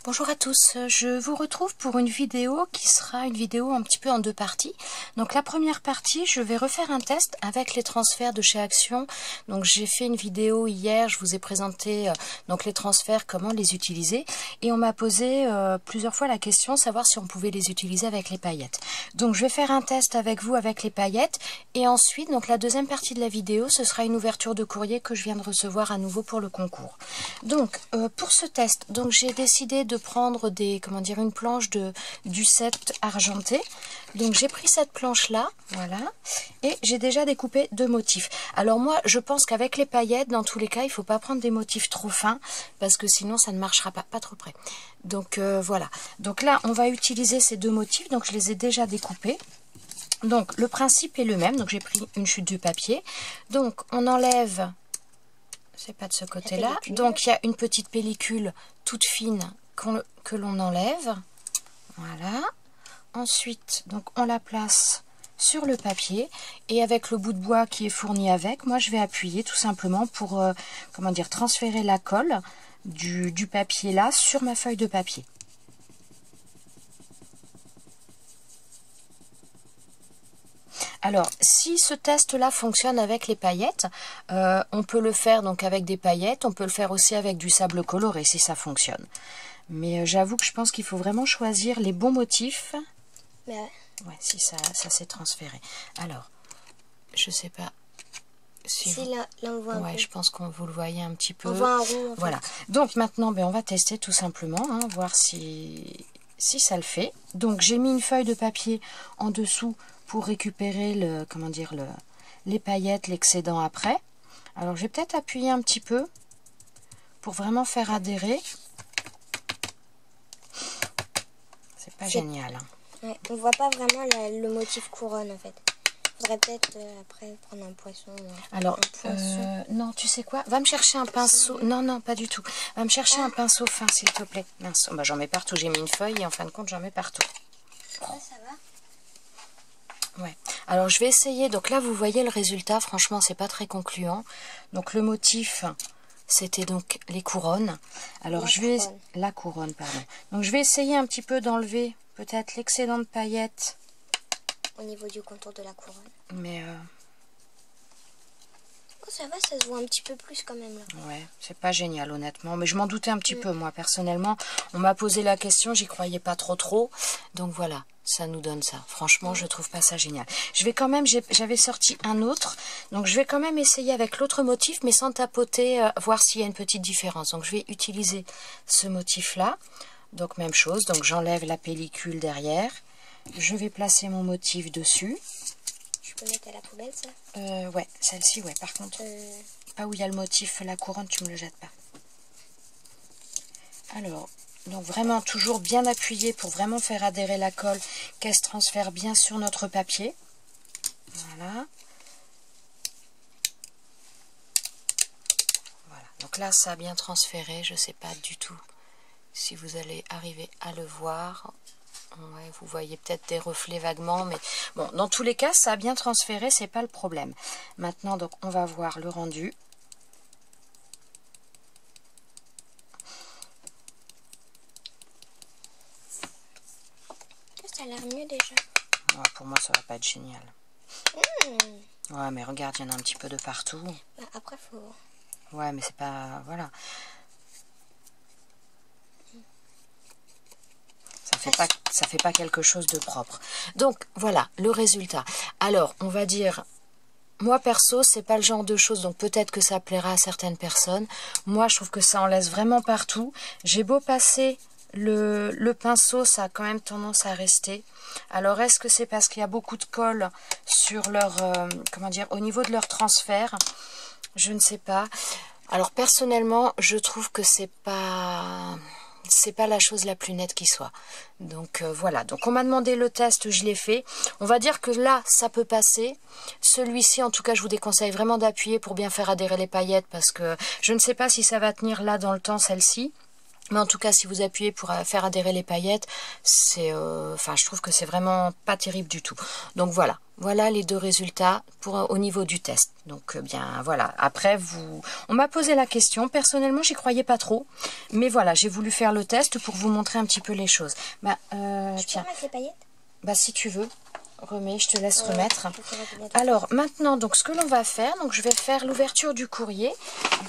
Bonjour à tous, je vous retrouve pour une vidéo qui sera une vidéo un petit peu en deux parties. Donc la première partie, je vais refaire un test avec les transferts de chez Action. Donc j'ai fait une vidéo hier, je vous ai présenté donc les transferts, comment les utiliser. Et on m'a posé plusieurs fois la question, savoir si on pouvait les utiliser avec les paillettes. Donc je vais faire un test avec vous avec les paillettes. Et ensuite, donc la deuxième partie de la vidéo, ce sera une ouverture de courrier que je viens de recevoir à nouveau pour le concours. Donc pour ce test, donc j'ai décidé de prendre une planche du set argenté. Donc j'ai pris cette planche là, voilà, et j'ai déjà découpé deux motifs. Alors moi je pense qu'avec les paillettes, dans tous les cas, il faut pas prendre des motifs trop fins parce que sinon ça ne marchera pas trop près. Donc voilà. Donc là on va utiliser ces deux motifs, donc je les ai déjà découpés. Donc le principe est le même, donc j'ai pris une chute de papier. Donc on enlève, c'est pas de ce côté-là, donc il y a une petite pellicule toute fine que l'on enlève, voilà. Ensuite, donc on la place sur le papier et avec le bout de bois qui est fourni avec, moi je vais appuyer tout simplement pour transférer la colle du papier là sur ma feuille de papier. Alors, si ce test-là fonctionne avec les paillettes, on peut le faire donc avec des paillettes, on peut le faire aussi avec du sable coloré si ça fonctionne. Mais j'avoue que je pense qu'il faut vraiment choisir les bons motifs. Ouais, si ça s'est transféré. Alors, je sais pas. Si là on voit un peu. Je pense qu'on vous le voyez un petit peu. On voit un rond. Voilà. Donc maintenant, on va tester tout simplement, hein, voir si ça le fait. Donc j'ai mis une feuille de papier en dessous pour récupérer les paillettes, l'excédent après. Alors je vais peut-être appuyer un petit peu pour vraiment faire adhérer. C'est pas génial. Ouais, on voit pas vraiment le motif couronne en fait. Faudrait peut-être après prendre un poisson. Alors, non, tu sais quoi? Va me chercher un pinceau. Non, pas du tout. Va me chercher un pinceau fin, s'il te plaît. Mince, j'en mets partout. J'ai mis une feuille et en fin de compte, j'en mets partout. Ça va? Ouais. Alors, je vais essayer. Donc là, vous voyez le résultat. Franchement, c'est pas très concluant. Donc, le motif, c'était donc les couronnes. Alors, la couronne, pardon. Donc, je vais essayer un petit peu d'enlever peut-être l'excédent de paillettes. Au niveau du contour de la couronne. Mais oh, ça va, ça se voit un petit peu plus quand même là. Ouais, c'est pas génial honnêtement, mais je m'en doutais un petit peu moi personnellement. On m'a posé la question, j'y croyais pas trop. Donc voilà, ça nous donne ça. Franchement, je trouve pas ça génial. Je vais quand même, j'avais sorti un autre, donc je vais quand même essayer avec l'autre motif, mais sans tapoter, voir s'il y a une petite différence. Donc je vais utiliser ce motif là. Donc même chose, donc j'enlève la pellicule derrière. Je vais placer mon motif dessus. Je peux mettre à la poubelle ça? Ouais, celle-ci, ouais. Par contre, pas où il y a le motif, la couronne, tu me le jettes pas. Alors, donc vraiment toujours bien appuyé pour vraiment faire adhérer la colle, qu'elle se transfère bien sur notre papier. Voilà. Voilà. Donc là, ça a bien transféré. Je sais pas du tout si vous allez arriver à le voir. Ouais, vous voyez peut-être des reflets vaguement, mais bon, dans tous les cas, ça a bien transféré, c'est pas le problème. Maintenant, donc, on va voir le rendu. Ça a l'air mieux déjà. Ouais, pour moi, ça va pas être génial. Ouais, mais regarde, il y en a un petit peu de partout. Bah, après, faut... Ouais, mais c'est pas... Voilà. Ça fait pas quelque chose de propre. Donc voilà le résultat. Alors on va dire, moi perso c'est pas le genre de choses, donc peut-être que ça plaira à certaines personnes. Moi je trouve que ça en laisse vraiment partout. J'ai beau passer le pinceau, ça a quand même tendance à rester. Alors est-ce que c'est parce qu'il y a beaucoup de colle sur leur au niveau de leur transfert? Je ne sais pas. Alors personnellement je trouve que c'est pas la chose la plus nette qui soit. Donc voilà, donc on m'a demandé le test, je l'ai fait. On va dire que là, ça peut passer. Celui-ci, en tout cas, je vous déconseille vraiment d'appuyer pour bien faire adhérer les paillettes parce que je ne sais pas si ça va tenir là dans le temps, celle-ci. Mais en tout cas, si vous appuyez pour faire adhérer les paillettes, c'est, enfin, je trouve que c'est vraiment pas terrible du tout. Donc voilà, voilà les deux résultats au niveau du test. Donc bien voilà. Après, on m'a posé la question. Personnellement, j'y croyais pas trop, mais voilà, j'ai voulu faire le test pour vous montrer un petit peu les choses. Bah, tu peux mettre les paillettes? Bah si tu veux. Remets, je te laisse remettre. Alors maintenant, donc ce que l'on va faire, donc je vais faire l'ouverture du courrier.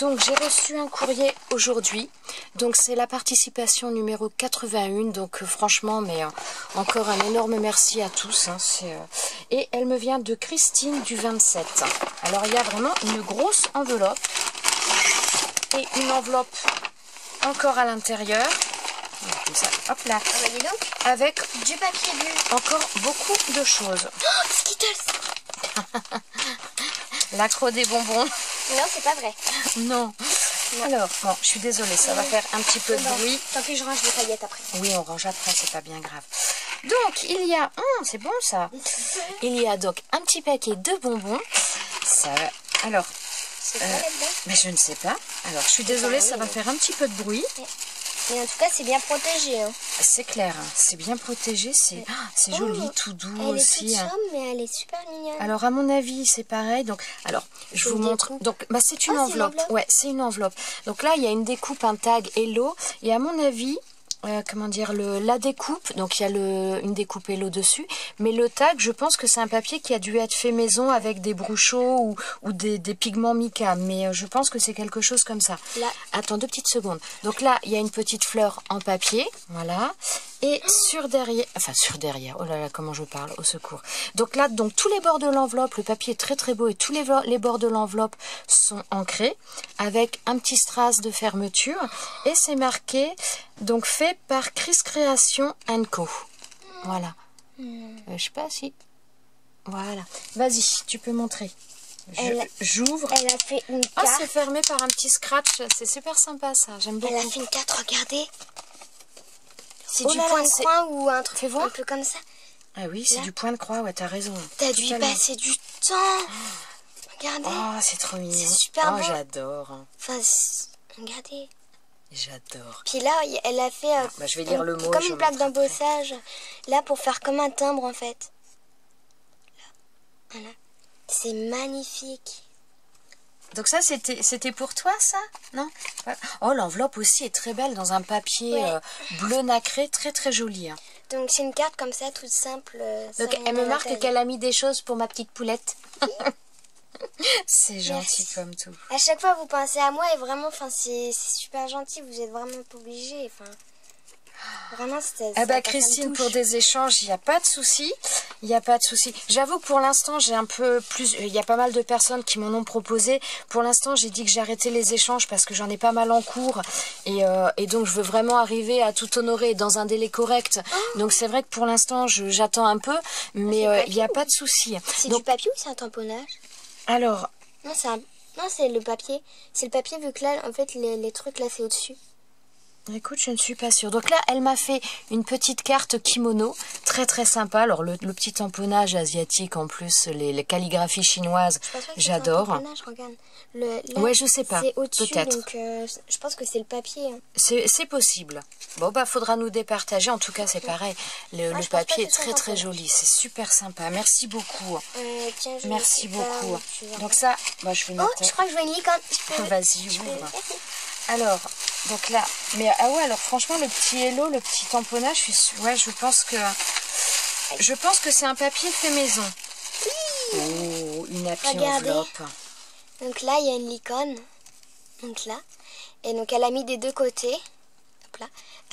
Donc j'ai reçu un courrier aujourd'hui. Donc c'est la participation numéro 81. Donc franchement, mais encore un énorme merci à tous. Hein, et elle me vient de Christine du 27. Alors il y a vraiment une grosse enveloppe et une enveloppe encore à l'intérieur. Comme ça, hop là. Ah bah dis donc. Avec du papier bu. Encore beaucoup de choses. Oh, Skittles. L'accro des bonbons. Non, c'est pas vrai. Non. Alors, bon, je suis désolée, ça va faire un petit peu de bruit. Tant pis, je range les paillettes après. Oui, on range après, c'est pas bien grave. Donc, il y a... c'est bon ça. Il y a donc un petit paquet de bonbons. Ça... Alors... C'est quoi là-dedans? Mais je ne sais pas. Alors, je suis désolée, ça va faire un petit peu de bruit. Et en tout cas, c'est bien protégé. Hein. C'est clair, hein. C'est bien protégé, c'est joli, tout doux elle aussi. Elle est toute sombre, mais elle est super mignonne. Alors, à mon avis, c'est pareil. Donc, alors, je vous montre. Donc, bah, c'est une enveloppe. Ouais, c'est une enveloppe. Donc là, il y a une découpe, un tag Hello. Et à mon avis... comment dire, la découpe, donc il y a une découpe Hello dessus, mais le tag, je pense que c'est un papier qui a dû être fait maison avec des bruchaux ou des pigments mica, mais je pense que c'est quelque chose comme ça. Là. Attends 2 petites secondes. Donc là, il y a une petite fleur en papier, voilà, et sur derrière, oh là là, comment je parle, au secours. Donc là, donc tous les bords de l'enveloppe, le papier est très très beau et tous les bords de l'enveloppe sont ancrés avec un petit strass de fermeture et c'est marqué, donc fait par Chris Creation Co. Voilà. Je sais pas si... Voilà. Vas-y, tu peux montrer. J'ouvre. Elle a fait une carte. Oh, c'est fermé par un petit scratch. C'est super sympa ça. J'aime beaucoup. Elle a fait une carte, regardez. C'est du point de croix ou un truc un peu comme ça. Ah oui, c'est du point de croix. Ouais, t'as raison. T'as dû y passer du temps. Regardez. Oh, c'est trop mignon. C'est super beau. Oh, j'adore. Enfin, regardez. J'adore. Puis là, elle a fait je vais lire le mot, comme une plaque d'embossage. Là, pour faire comme un timbre, en fait. Là. Voilà. C'est magnifique. Donc ça, c'était pour toi, ça? Non? Oh, l'enveloppe aussi est très belle, dans un papier bleu nacré, très très joli. Hein. Donc c'est une carte comme ça, toute simple. Donc elle me marque qu'elle a mis des choses pour ma petite poulette. Oui. C'est gentil comme tout. À chaque fois, vous pensez à moi et vraiment, enfin, c'est super gentil. Vous êtes vraiment pas obligés. Enfin, vraiment, c'était. Ah bah Christine, pour des échanges, il n'y a pas de souci. Il n'y a pas de souci. J'avoue que pour l'instant, j'ai un peu plus. Il y a pas mal de personnes qui m'en ont proposé. Pour l'instant, j'ai dit que j'arrêtais les échanges parce que j'en ai pas mal en cours et donc je veux vraiment arriver à tout honorer dans un délai correct. Oh. Donc c'est vrai que pour l'instant, j'attends un peu, mais il n'y a pas de souci. C'est du papier ou c'est un tamponnage? Alors... Non, c'est le papier. C'est le papier vu que là, en fait, les trucs, là, c'est au-dessus. Écoute, je ne suis pas sûre. Donc là, elle m'a fait une petite carte kimono, très très sympa. Alors le petit tamponnage asiatique en plus, les calligraphies chinoises, j'adore. Ouais, je sais pas, peut-être. Donc je pense que c'est le papier. Hein. C'est possible. Bon, bah faudra nous départager. En tout cas, c'est pareil. Le papier est très très joli. C'est super sympa. Merci beaucoup. Tiens, merci beaucoup. Donc ça, bah, je vais mettre... Oh, je crois que je vois une licorne. Vas-y, ouvre. Alors, donc là, mais ah ouais, alors franchement, le petit Hello, le petit tamponnage, je pense que c'est un papier fait maison. Oui. Oh, une happy enveloppe. Donc là, il y a une licorne. Donc là. Et donc, elle a mis des deux côtés. Hop là.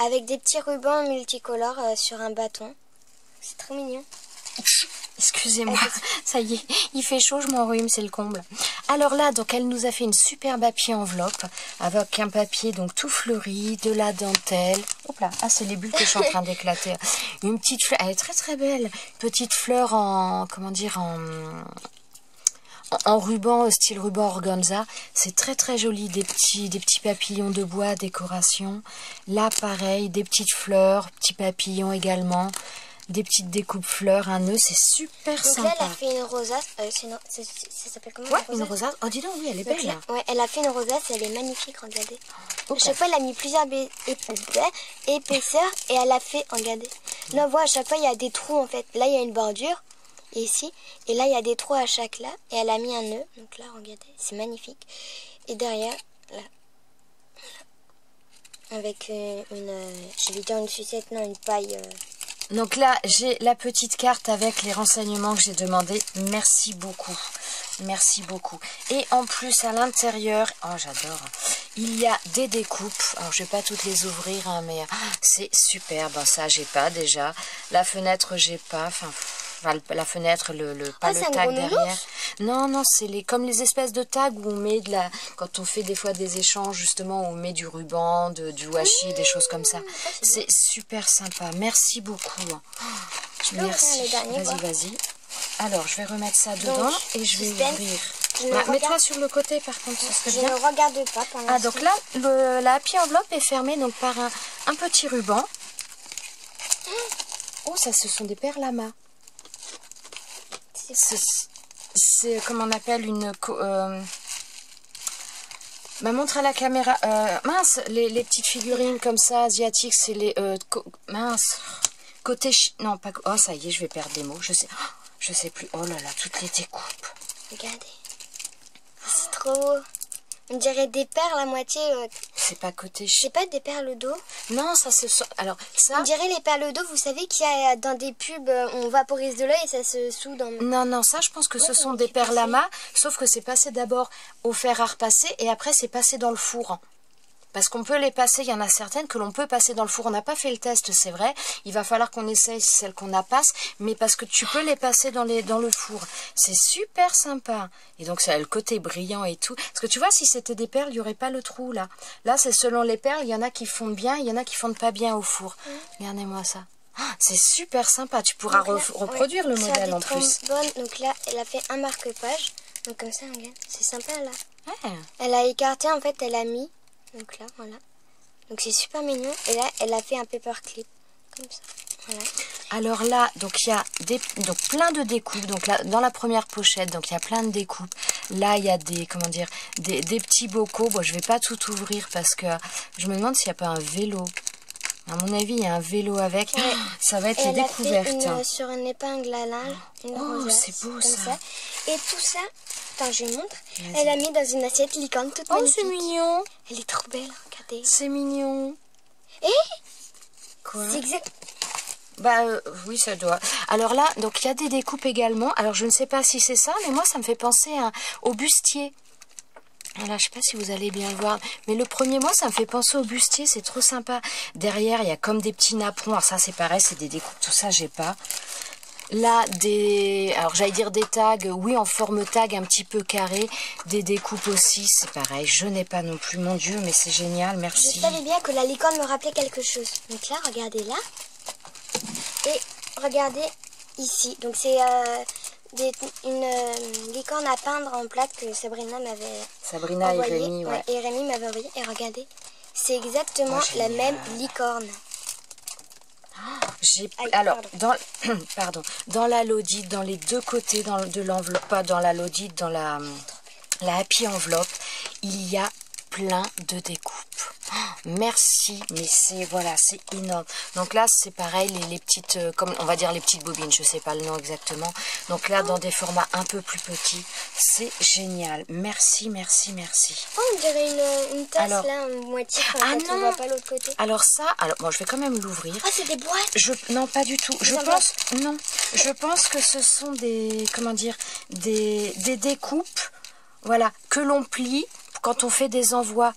Avec des petits rubans multicolores sur un bâton. C'est trop mignon. Excusez-moi, ça y est, il fait chaud, je m'enrhume, c'est le comble. Alors là, donc elle nous a fait une superbe papier enveloppe avec un papier donc tout fleuri, de la dentelle. Hop là, ah c'est les bulles que je suis en train d'éclater. Une petite fleur, elle est très très belle. Petite fleur en, comment dire, en ruban, style ruban organza. C'est très très joli, des petits papillons de bois, décoration. Là pareil, des petites fleurs, petits papillons également. des petites découpes fleurs, un nœud, c'est super donc sympa. là, elle a fait une rosace. Ça s'appelle comment? Ouais, une rosace. Oh, dis donc, oui, elle est belle. Là, ouais, elle a fait une rosace, elle est magnifique, regardez. Oh, À chaque fois, elle a mis plusieurs épaisseurs et elle a fait, regardez. Là, on voit à chaque fois, il y a des trous en fait. Là, il y a une bordure, et ici. Et là, il y a des trous à chaque là. Et elle a mis un nœud. Donc là, regardez, c'est magnifique. Et derrière, là, avec je vais dire une sucette, non, une paille. Donc là, j'ai la petite carte avec les renseignements que j'ai demandé. Merci beaucoup. Merci beaucoup. Et en plus, à l'intérieur, oh j'adore, il y a des découpes. Alors, je vais pas toutes les ouvrir, hein, mais c'est superbe. Ça, j'ai pas déjà. La fenêtre, j'ai pas. Enfin, la fenêtre, pas le tag derrière. Non, non, c'est comme les espèces de tags où on met quand on fait des fois des échanges, justement, on met du ruban, du washi, des choses comme ça. C'est super sympa. Merci beaucoup. Merci. Vas-y, vas-y. Alors, je vais remettre ça dedans et je vais ouvrir. Mets-toi sur le côté, par contre, ça serait bien. Je ne regarde pas pour l'instant. Ah, donc là, la happy enveloppe est fermée donc par un petit ruban. Oh, ça, ce sont des perles à main. C'est comme on appelle une... montre à la caméra. Mince, les petites figurines comme ça, asiatiques, c'est les... mince. Côté... Non, pas... Oh, ça y est, je vais perdre des mots. Je sais plus. Oh là là, toutes les découpes. Regardez. C'est trop beau. On dirait des perles à moitié. C'est pas côté... C'est pas des perles d'eau? Non, ça se... Alors, ça... On dirait les perles d'eau, vous savez qu'il y a dans des pubs, on vaporise de l'œil et ça se soude dans... Non, non, ça, je pense que ce sont des perles à main, sauf que c'est passé d'abord au fer à repasser et après, c'est passé dans le four. Parce qu'on peut les passer, il y en a certaines que l'on peut passer dans le four. On n'a pas fait le test, c'est vrai. Il va falloir qu'on essaye celles qu'on a passe, mais parce que tu peux les passer dans le four. C'est super sympa. Et donc, ça a le côté brillant et tout. Parce que tu vois, si c'était des perles, il n'y aurait pas le trou, là. Là, c'est selon les perles, il y en a qui fondent bien, il y en a qui fondent pas bien au four. Regardez-moi ça. C'est super sympa. Tu pourras reproduire le modèle en plus. Donc là, elle a fait un marque-page. Donc comme ça, regarde. C'est sympa, là. Ouais. Elle a écarté, en fait, elle a mis... Donc là, voilà. Donc c'est super mignon. Et là, elle a fait un paperclip. Comme ça. Voilà. Alors là, donc il y a plein de découpes. Donc là, dans la première pochette, donc il y a plein de découpes. Là, il y a des petits bocaux. Bon, je vais pas tout ouvrir parce que je me demande s'il n'y a pas un vélo. À mon avis, il y a un vélo avec. Ouais. Ça va être les découvertes. Elle a fait sur une épingle à linge. Oh, c'est beau ça. Et tout ça, attends, je montre. Elle a mis dans une assiette licorne toute magnifique. Oh, c'est mignon. Elle est trop belle, regardez. C'est mignon. Et quoi? C'est exact. Bah oui, ça doit. Alors là, donc il y a des découpes également. Alors je ne sais pas si c'est ça, mais moi ça me fait penser au bustier. Là, je sais pas si vous allez bien le voir, mais le premier, moi, ça me fait penser au bustier, c'est trop sympa. Derrière, il y a comme des petits napperons. Alors ça, c'est pareil, c'est des découpes, tout ça, j'ai pas. Là, alors j'allais dire des tags, oui, en forme tag, un petit peu carré. Des découpes aussi, c'est pareil, je n'ai pas non plus, mon Dieu, mais c'est génial, merci. Je savais bien que la licorne me rappelait quelque chose. Donc là, regardez là. Et regardez ici. Donc c'est... une licorne à peindre en plaque que Sabrina m'avait envoyé. Et Rémi, ouais. Et Rémi m'avait envoyé. Et regardez, c'est exactement la même licorne. Alors, dans la Lodite, dans les deux côtés de l'enveloppe, pas dans la Lodite, dans la happy enveloppe, il y a plein de découpes. Merci, mais c'est énorme. Donc là, c'est pareil, les petites, comme on va dire les petites bobines, je sais pas le nom exactement. Donc là, dans des formats un peu plus petits, c'est génial. Merci, merci, merci. Oh, on dirait une tasse là, en moitié. Ah non, on voit pas l'autre côté. Alors ça, bon, je vais quand même l'ouvrir. Ah, c'est des boîtes. Non, pas du tout. Je pense que ce sont des découpes, voilà, que l'on plie quand on fait des envois.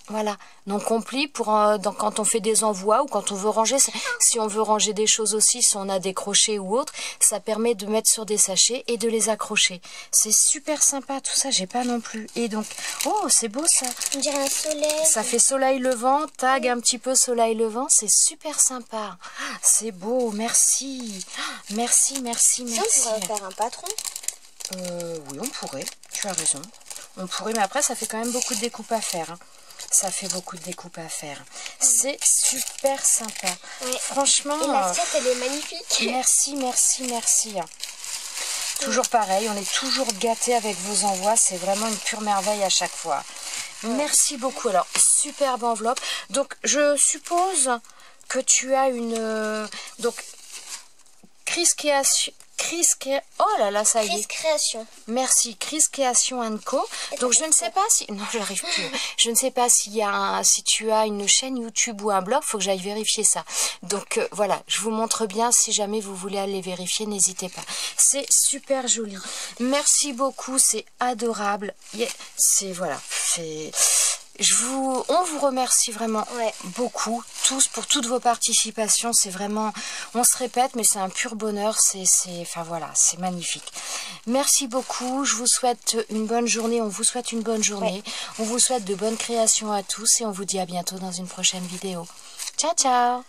Voilà, donc on plie quand on fait des envois ou quand on veut ranger, si on veut ranger des choses aussi, si on a des crochets ou autre, ça permet de mettre sur des sachets et de les accrocher. C'est super sympa tout ça, j'ai pas non plus. Et donc, oh c'est beau ça. On dirait un soleil. Ça fait soleil levant, tag un petit peu soleil levant, c'est super sympa. C'est beau, merci. Merci, merci, merci. Ça, on pourrait faire un patron. Oui, on pourrait, tu as raison. On pourrait, mais après ça fait quand même beaucoup de découpes à faire. Hein. Ça fait beaucoup de découpes à faire. C'est super sympa. Ouais. Franchement... Et l'assiette, elle est magnifique. Merci, merci, merci. Toujours pareil, on est toujours gâtés avec vos envois. C'est vraiment une pure merveille à chaque fois. Merci beaucoup. Alors, superbe enveloppe. Donc, je suppose que tu as une... donc, oh là là, ça y est. Chris Création. Merci, Chris Création Co. Donc je ne sais pas si... Non, j'arrive plus. Je ne sais pas si tu as une chaîne YouTube ou un blog, il faut que j'aille vérifier ça. Donc voilà, je vous montre bien, si jamais vous voulez aller vérifier, n'hésitez pas. C'est super joli. Merci beaucoup, c'est adorable. C'est, voilà, c'est... On vous remercie vraiment beaucoup, tous, pour toutes vos participations. C'est vraiment, on se répète, mais c'est un pur bonheur. Enfin voilà, c'est magnifique. Merci beaucoup. Je vous souhaite une bonne journée. On vous souhaite une bonne journée. On vous souhaite de bonnes créations à tous et on vous dit à bientôt dans une prochaine vidéo. Ciao, ciao!